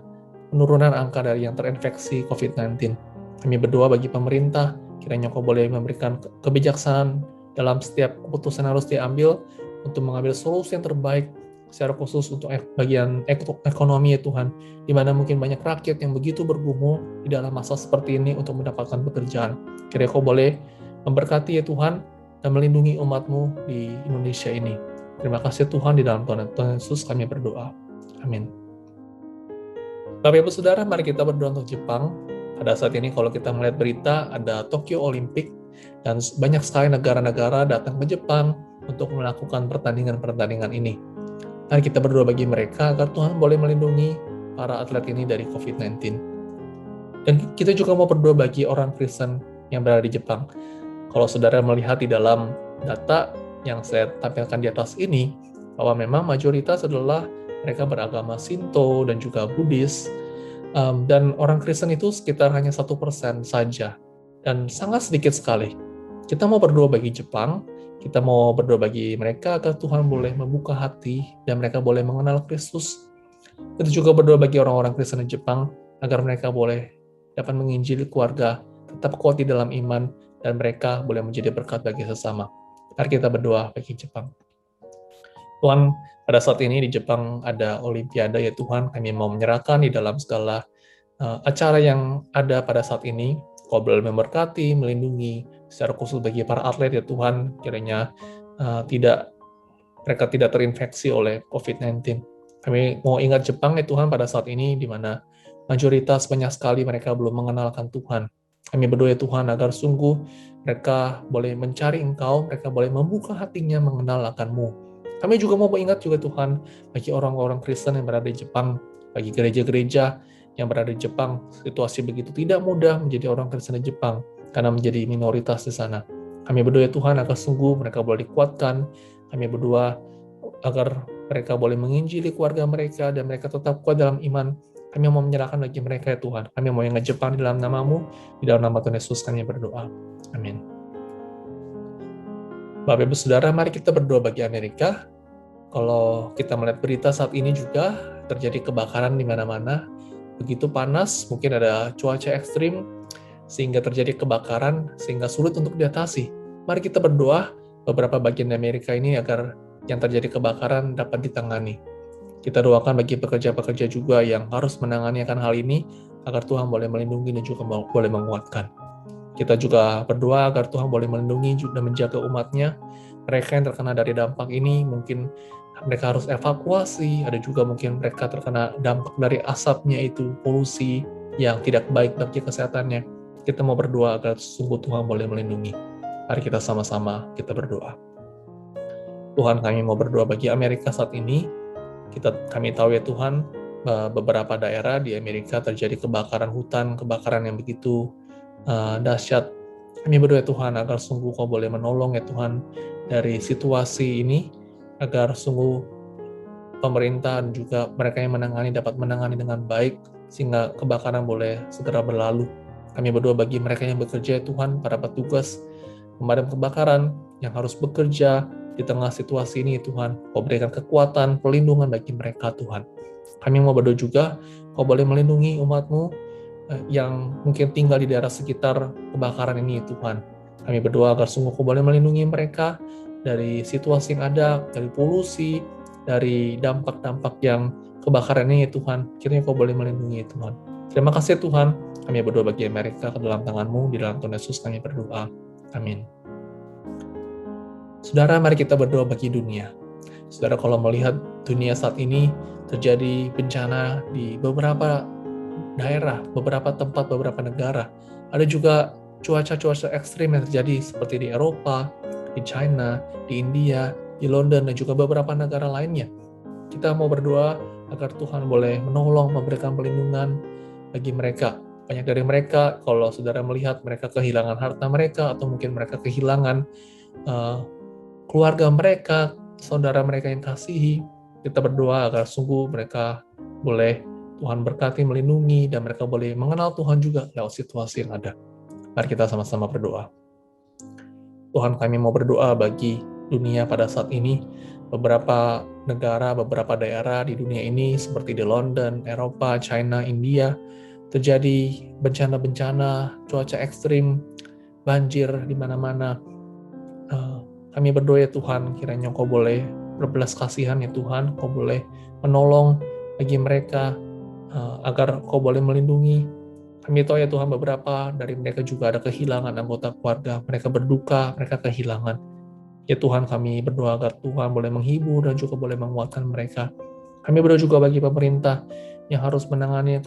penurunan angka dari yang terinfeksi COVID-19. Kami berdoa bagi pemerintah, kiranya Kau boleh memberikan kebijaksanaan dalam setiap keputusan yang harus diambil untuk mengambil solusi yang terbaik, secara khusus untuk bagian ekonomi ya Tuhan, di mana mungkin banyak rakyat yang begitu bergumul di dalam masa seperti ini untuk mendapatkan pekerjaan. Kiranya Kau boleh memberkati ya Tuhan dan melindungi umat-Mu di Indonesia ini. Terima kasih Tuhan, di dalam Tuhan Yesus kami berdoa. Amin. Bapak Ibu Saudara, mari kita berdoa untuk Jepang. Pada saat ini kalau kita melihat berita, ada Tokyo Olympic, dan banyak sekali negara-negara datang ke Jepang untuk melakukan pertandingan-pertandingan ini. Mari kita berdoa bagi mereka agar Tuhan boleh melindungi para atlet ini dari COVID-19. Dan kita juga mau berdoa bagi orang Kristen yang berada di Jepang. Kalau saudara melihat di dalam data yang saya tampilkan di atas ini, bahwa memang mayoritas adalah mereka beragama Shinto dan juga Buddhis, dan orang Kristen itu sekitar hanya 1% saja, dan sangat sedikit sekali. Kita mau berdoa bagi Jepang, kita mau berdoa bagi mereka agar Tuhan boleh membuka hati dan mereka boleh mengenal Kristus. Kita juga berdoa bagi orang-orang Kristen di Jepang agar mereka boleh dapat menginjili keluarga, tetap kuat di dalam iman, dan mereka boleh menjadi berkat bagi sesama. Mari kita berdoa bagi Jepang. Tuhan, pada saat ini di Jepang ada Olimpiade, ya Tuhan, kami mau menyerahkan di dalam segala acara yang ada pada saat ini. Kau boleh memberkati, melindungi, secara khusus bagi para atlet, ya Tuhan, kiranya mereka tidak terinfeksi oleh COVID-19. Kami mau ingat Jepang, ya Tuhan, pada saat ini, di mana mayoritas banyak sekali mereka belum mengenalkan Tuhan. Kami berdoa, ya Tuhan, agar sungguh mereka boleh mencari Engkau, mereka boleh membuka hatinya mengenal akan-Mu. Kami juga mau ingat juga Tuhan, bagi orang-orang Kristen yang berada di Jepang, bagi gereja-gereja yang berada di Jepang, situasi begitu tidak mudah menjadi orang Kristen di Jepang, karena menjadi minoritas di sana. Kami berdoa, ya Tuhan, agar sungguh mereka boleh dikuatkan. Kami berdoa agar mereka boleh menginjili keluarga mereka, dan mereka tetap kuat dalam iman. Kami mau menyerahkan bagi mereka, ya Tuhan. Kami mau ingat Jepang di dalam nama-Mu, di dalam nama Tuhan Yesus kami berdoa. Amin. Bapak Ibu Saudara, mari kita berdoa bagi Amerika. Kalau kita melihat berita saat ini juga, terjadi kebakaran di mana-mana, begitu panas, mungkin ada cuaca ekstrim, sehingga terjadi kebakaran, sehingga sulit untuk diatasi. Mari kita berdoa beberapa bagian di Amerika ini agar yang terjadi kebakaran dapat ditangani. Kita doakan bagi pekerja-pekerja juga yang harus menangani akan hal ini, agar Tuhan boleh melindungi dan juga boleh menguatkan. Kita juga berdoa agar Tuhan boleh melindungi dan menjaga umat-Nya. Mereka yang terkena dari dampak ini, mungkin mereka harus evakuasi, ada juga mungkin mereka terkena dampak dari asapnya itu, polusi yang tidak baik bagi kesehatannya. Kita mau berdoa agar sungguh Tuhan boleh melindungi. Mari kita sama-sama kita berdoa. Tuhan, kami mau berdoa bagi Amerika saat ini. Kami tahu, ya Tuhan, beberapa daerah di Amerika terjadi kebakaran hutan, kebakaran yang begitu dahsyat. Kami berdoa, ya Tuhan, agar sungguh Kau boleh menolong, ya Tuhan, dari situasi ini, agar sungguh pemerintah dan juga mereka yang menangani dapat menangani dengan baik, sehingga kebakaran boleh segera berlalu. Kami berdoa bagi mereka yang bekerja, ya Tuhan, para petugas pemadam kebakaran yang harus bekerja di tengah situasi ini, Tuhan. Kau berikan kekuatan, perlindungan bagi mereka, Tuhan. Kami mau berdoa juga, Kau boleh melindungi umat-Mu yang mungkin tinggal di daerah sekitar kebakaran ini, Tuhan. Kami berdoa agar sungguh Kau boleh melindungi mereka dari situasi yang ada, dari polusi, dari dampak-dampak yang kebakaran ini, Tuhan. Kiranya Kau boleh melindungi, Tuhan. Terima kasih, Tuhan. Kami berdoa bagi Amerika ke dalam tangan-Mu, di dalam Tuhan Yesus kami berdoa. Amin. Saudara, mari kita berdoa bagi dunia. Saudara, kalau melihat dunia saat ini terjadi bencana di beberapa daerah, beberapa tempat, beberapa negara. Ada juga cuaca-cuaca ekstrim yang terjadi seperti di Eropa, di China, di India, di London, dan juga beberapa negara lainnya. Kita mau berdoa agar Tuhan boleh menolong, memberikan perlindungan bagi mereka. Banyak dari mereka, kalau saudara melihat mereka kehilangan harta mereka, atau mungkin mereka kehilangan keluarga mereka, saudara mereka yang kasihi, kita berdoa agar sungguh mereka boleh Tuhan berkati, melindungi, dan mereka boleh mengenal Tuhan juga lewat situasi yang ada. Mari kita sama-sama berdoa. Tuhan, kami mau berdoa bagi dunia pada saat ini. Beberapa negara, beberapa daerah di dunia ini, seperti di London, Eropa, China, India, terjadi bencana-bencana, cuaca ekstrim, banjir di mana-mana. Kami berdoa, ya Tuhan, kiranya Kau boleh berbelas kasihan, ya Tuhan, Kau boleh menolong bagi mereka, agar Kau boleh melindungi. Kami tahu, ya Tuhan, beberapa dari mereka juga ada kehilangan anggota keluarga, mereka berduka, mereka kehilangan. Ya Tuhan, kami berdoa agar Tuhan boleh menghibur dan juga boleh menguatkan mereka. Kami berdoa juga bagi pemerintah yang harus menangani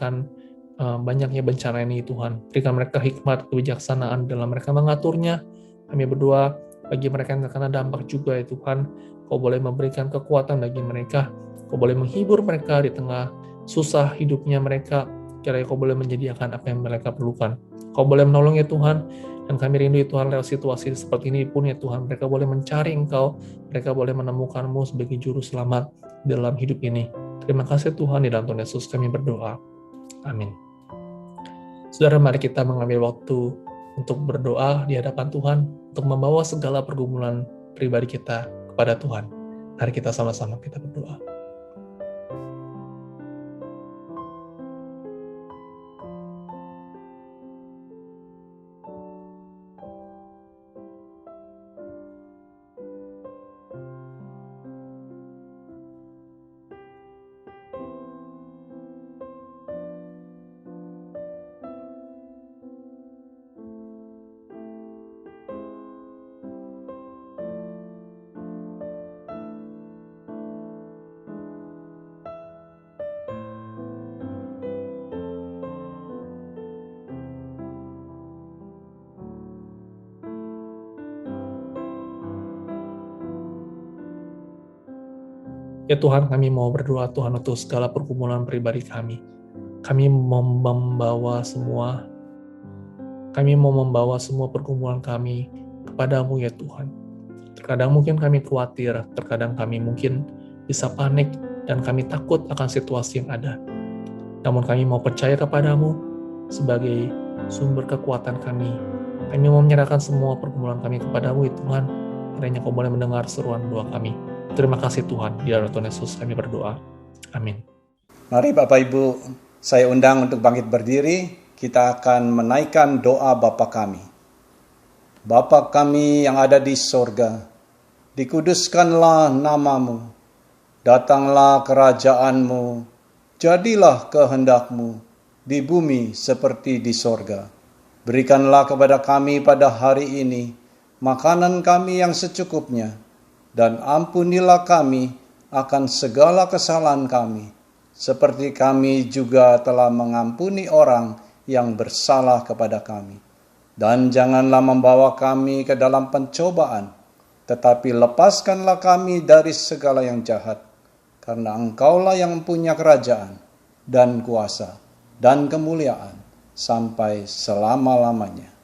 banyaknya bencana ini, Tuhan. Berikan mereka hikmat, kebijaksanaan dalam mereka mengaturnya. Kami berdoa bagi mereka yang terkena dampak juga ya Tuhan. Kau boleh memberikan kekuatan bagi mereka, Kau boleh menghibur mereka di tengah susah hidupnya mereka, kiranya Kau boleh menyediakan apa yang mereka perlukan. Kau boleh menolong ya Tuhan, dan kami rindu ya Tuhan lewat situasi seperti ini pun ya Tuhan, mereka boleh mencari Engkau, mereka boleh menemukan-Mu sebagai juru selamat dalam hidup ini. Terima kasih Tuhan, di dalam Tuhan Yesus kami berdoa. Amin. Saudara, mari kita mengambil waktu untuk berdoa di hadapan Tuhan, untuk membawa segala pergumulan pribadi kita kepada Tuhan. Mari kita sama-sama kita berdoa. Ya Tuhan, kami mau berdoa Tuhan untuk segala pergumulan pribadi kami. Kami mau membawa semua pergumulan kami kepadamu ya Tuhan. Terkadang mungkin kami khawatir, terkadang kami mungkin bisa panik, dan kami takut akan situasi yang ada. Namun kami mau percaya kepadamu sebagai sumber kekuatan kami. Kami mau menyerahkan semua pergumulan kami kepadamu ya Tuhan. Kiranya Kau boleh mendengar seruan doa kami. Terima kasih Tuhan, di dalam Tuhan Yesus kami berdoa. Amin. Mari Bapak Ibu, saya undang untuk bangkit berdiri. Kita akan menaikkan doa Bapa kami. Bapa kami yang ada di sorga, dikuduskanlah namamu, datanglah kerajaanmu, jadilah kehendak-Mu di bumi seperti di sorga. Berikanlah kepada kami pada hari ini makanan kami yang secukupnya, dan ampunilah kami akan segala kesalahan kami, seperti kami juga telah mengampuni orang yang bersalah kepada kami. Dan janganlah membawa kami ke dalam pencobaan, tetapi lepaskanlah kami dari segala yang jahat, karena Engkaulah yang punya kerajaan, dan kuasa, dan kemuliaan, sampai selama-lamanya.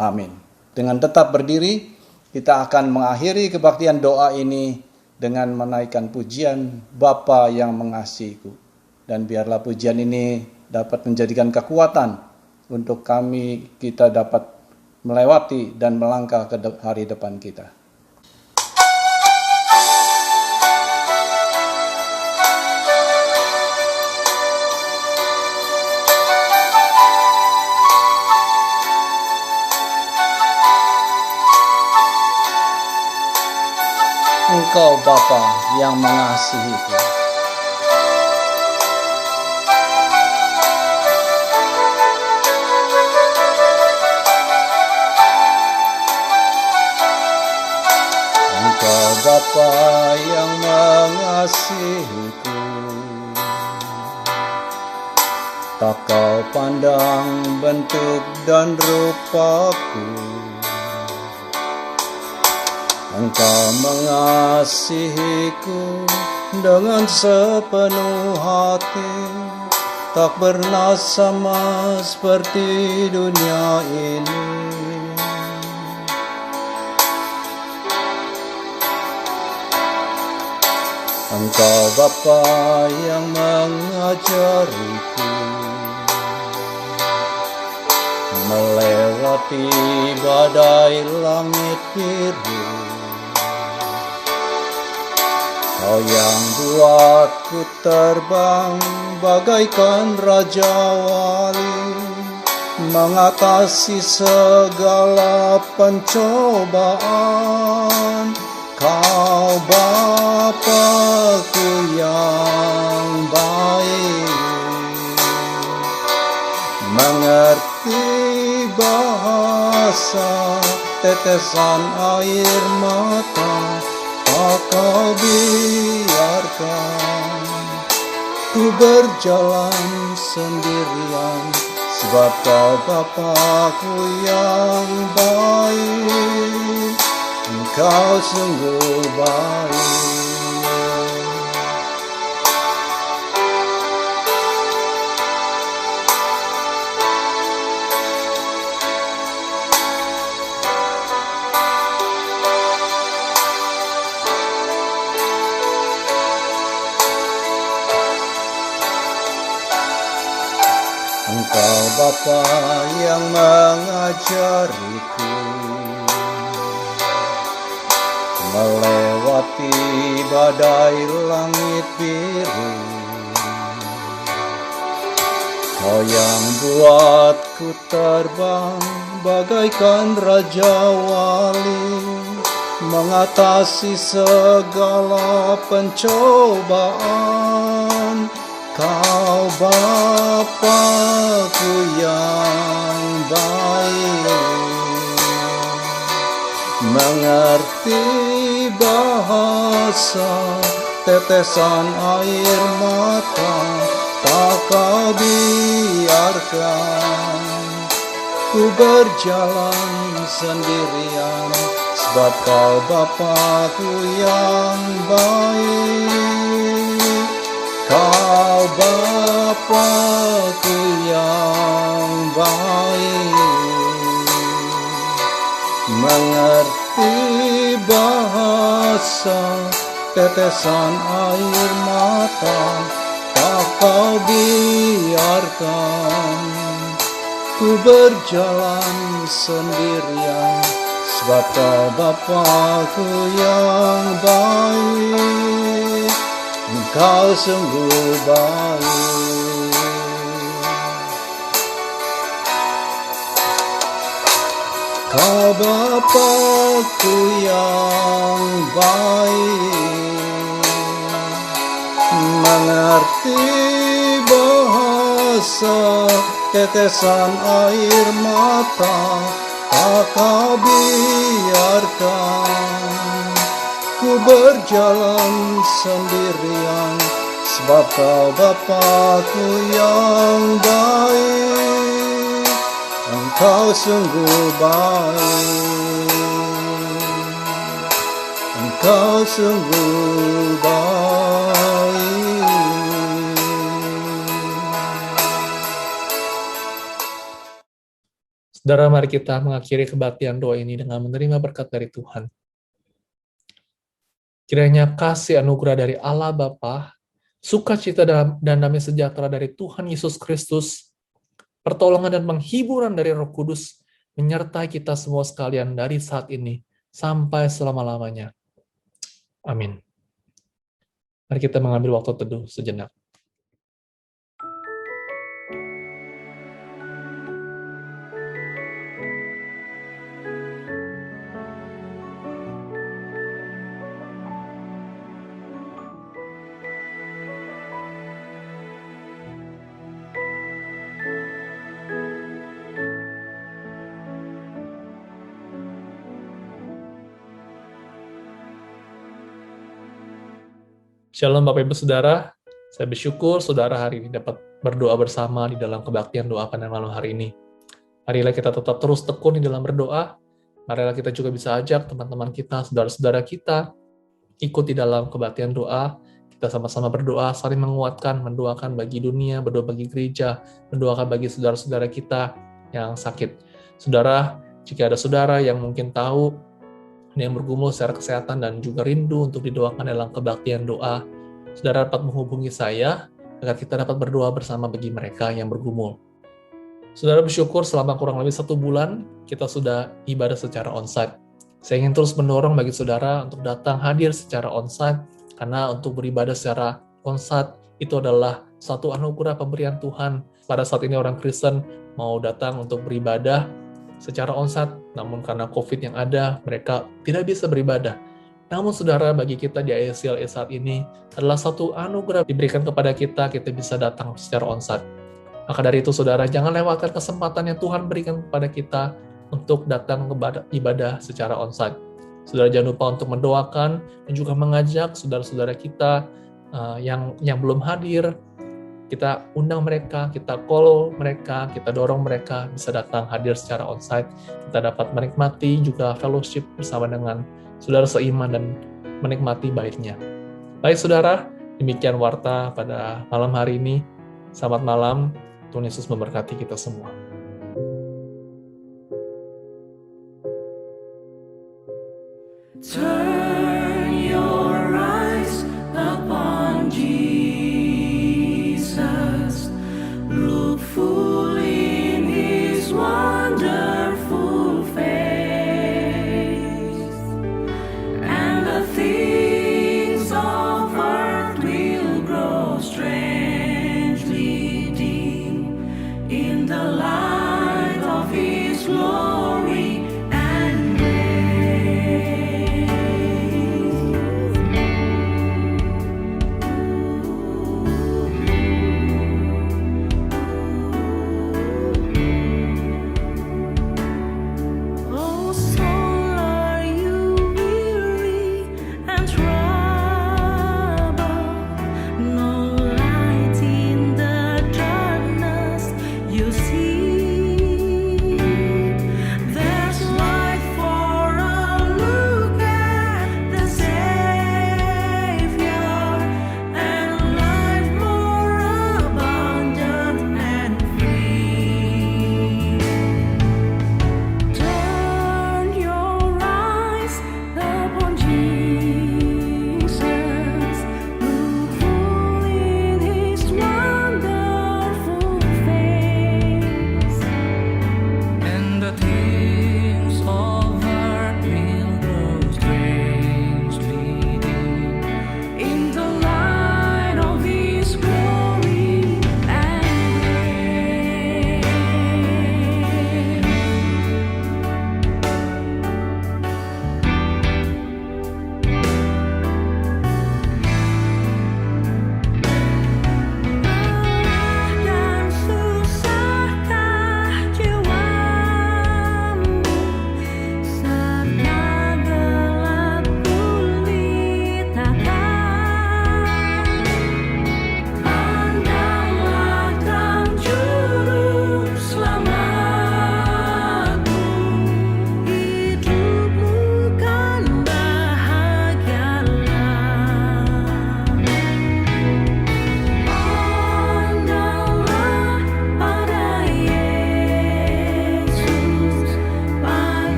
Amin. Dengan tetap berdiri, kita akan mengakhiri kebaktian doa ini dengan menaikkan pujian Bapa yang mengasihiku. Dan biarlah pujian ini dapat menjadikan kekuatan untuk kita dapat melewati dan melangkah ke hari depan kita. Engkau Bapa yang mengasihiku. Engkau Bapa yang mengasihiku. Tak Kau pandang bentuk dan rupaku. Engkau mengasihiku dengan sepenuh hati, tak pernah sama seperti dunia ini. Engkau Bapa yang mengajariku melewati badai langit biru. Kau yang buatku terbang bagaikan Raja Wali, mengatasi segala pencobaan. Kau Bapa-Ku yang baik, mengerti bahasa tetesan air mata. Tak Kau biarkan ku berjalan sendirian, sebab Kau Bapa-Ku yang baik. Engkau sungguh baik. Engkau Bapa yang mengajariku melewati badai langit biru. Kau yang buatku terbang bagaikan Raja Wali, mengatasi segala pencobaan. Kau Bapa-Ku yang baik, mengerti bahasa tetesan air mata, tak Kau biarkan ku berjalan sendirian, sebab Kau Bapa-Ku yang baik. Kau Bapa-Ku yang baik, mengerti bahasa tetesan air mata, tak Kau biarkan ku berjalan sendirian, sebab Kau Bapa-Ku yang baik. Engkau sungguh baik. Kau Bapa-Ku yang baik, mengerti bahasa tetesan air mata, tak Kau biarkan ku berjalan sendirian, sebab Kau Bapa-Ku yang baik. Engkau sungguh baik. Engkau sungguh baik. Saudara, mari kita mengakhiri kebaktian doa ini dengan menerima berkat dari Tuhan. Kiranya kasih anugerah dari Allah Bapa, sukacita dan damai sejahtera dari Tuhan Yesus Kristus, pertolongan dan penghiburan dari Roh Kudus menyertai kita semua sekalian dari saat ini sampai selama-lamanya. Amin. Mari kita mengambil waktu teduh sejenak. Shalom Bapak Ibu Saudara, saya bersyukur Saudara hari ini dapat berdoa bersama di dalam kebaktian doa pada malam hari ini. Marilah kita tetap terus tekun di dalam berdoa, marilah kita juga bisa ajak teman-teman kita, saudara-saudara kita, ikut di dalam kebaktian doa, kita sama-sama berdoa, saling menguatkan, mendoakan bagi dunia, berdoa bagi gereja, mendoakan bagi saudara-saudara kita yang sakit. Saudara, jika ada saudara yang mungkin tahu, yang bergumul secara kesehatan dan juga rindu untuk didoakan dalam kebaktian doa, saudara dapat menghubungi saya agar kita dapat berdoa bersama bagi mereka yang bergumul. Saudara bersyukur selama kurang lebih 1 bulan kita sudah ibadah secara onsite. Saya ingin terus mendorong bagi saudara untuk datang hadir secara onsite, karena untuk beribadah secara onsite itu adalah satu anugerah pemberian Tuhan. Pada saat ini orang Kristen mau datang untuk beribadah secara onsite, namun karena COVID yang ada, mereka tidak bisa beribadah. Namun saudara, bagi kita di ICLE saat ini adalah satu anugerah diberikan kepada kita bisa datang secara onsite. Maka dari itu saudara, jangan lewatkan kesempatan yang Tuhan berikan kepada kita untuk datang ke ibadah secara onsite. Saudara jangan lupa untuk mendoakan dan juga mengajak saudara-saudara kita yang belum hadir kita undang mereka, kita call mereka, kita dorong mereka bisa datang hadir secara onsite. Kita dapat menikmati juga fellowship bersama dengan saudara seiman dan menikmati baiknya. Baik saudara, demikian warta pada malam hari ini. Selamat malam, Tuhan Yesus memberkati kita semua.